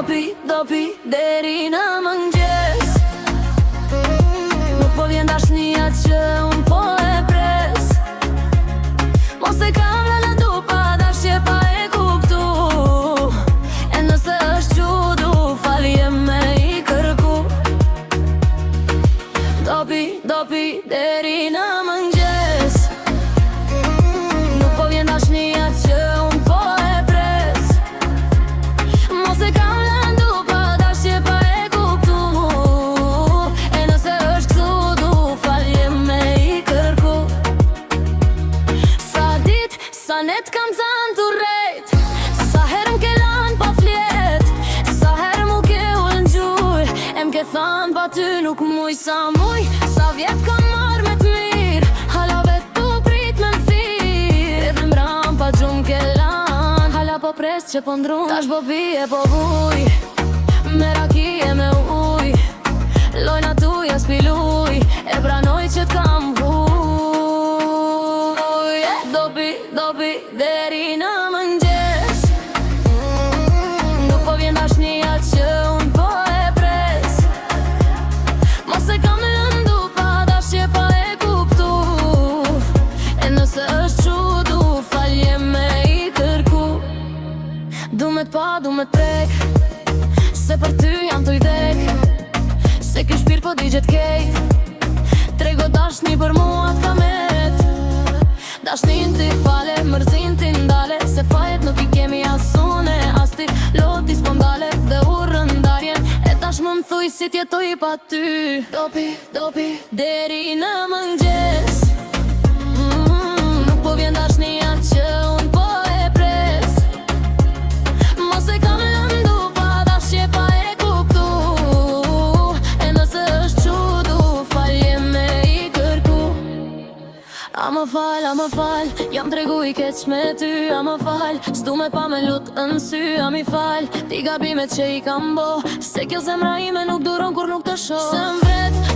dopi deri në mëngjes. Nuk po vjen dashnia që unë po e pres. Mos e kam lënë du pa dashje pa e kuptu. E nëse është gjudu falje me i kërku. Dopi deri në mëngjes. Nuk po vjen dashnia që unë po e pres. Mos e kam lënë du pa dashje pa e kuptu. E nëse është kështu du falje me i kërku. Sa dit, sa net kam zënë të rejt. Sa herë m'ke lanë pa flet. Sa herë mu ke ullë n'gjuj. E m'ke thanë pa ty nuk muj sa muj. Sa vjet kam marrë me t'mirë. Hala vet tu prit me m'thirë. Edhe m'ram pa gjumë ke lanë. Hala po pres që po ndrun. Tash po bie po vuj. Me rakije me uj. Lojna tuja s'piluj. E pranoj që t'kam vuj. Dopi deri në mëngjes. Nuk po vjen dashnia që unë po e pres. Mos e kam lënë du pa dashje pa e kuptu. E nëse është gjudu falje me i kërku. Du me t'pa, du me t'prek. Se për ty jam t'u i dek. Se ky shpirë po digjet kejt. Trego dashni për mua t'kamet. Dashnin t'i fale, mërzin t'i ndale. Se fajet nuk i kemi asune. As ti loti s'pondale dhe u rëndarjen. E tash më m'thuj si t'jetoj pa ty. Dopi deri në mëngjes. Nuk po vjen dashnia që unë po e pres. Mos e kam lënë du pa dashje pa e kuptu. E nëse është gjudu falje me i kërku. A më fal, jam tregu i keq me ty. A më fal, s'du me pa me lut në sy. A mi fal, ti gabimet që i kam bo. Se kjo zemra ime nuk duron kur nuk të shoh. Se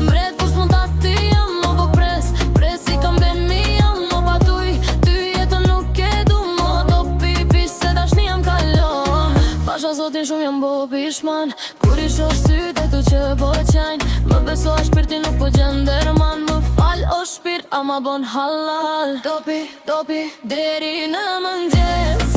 mbret kur s'mund ta ty jam mo po pres. Pres i kam ben mi jam mo pa tuj. Ty jetën nuk e du mo do pipi se dashnia m'kalon. Pasha zotin shumë jam bo pishman. Kur i shoh syt e tu që po qajn. Më beso a shpirti nuk po gjenderman. Më fal o shpirt a ma bon halal. Dopi deri në mëngjes.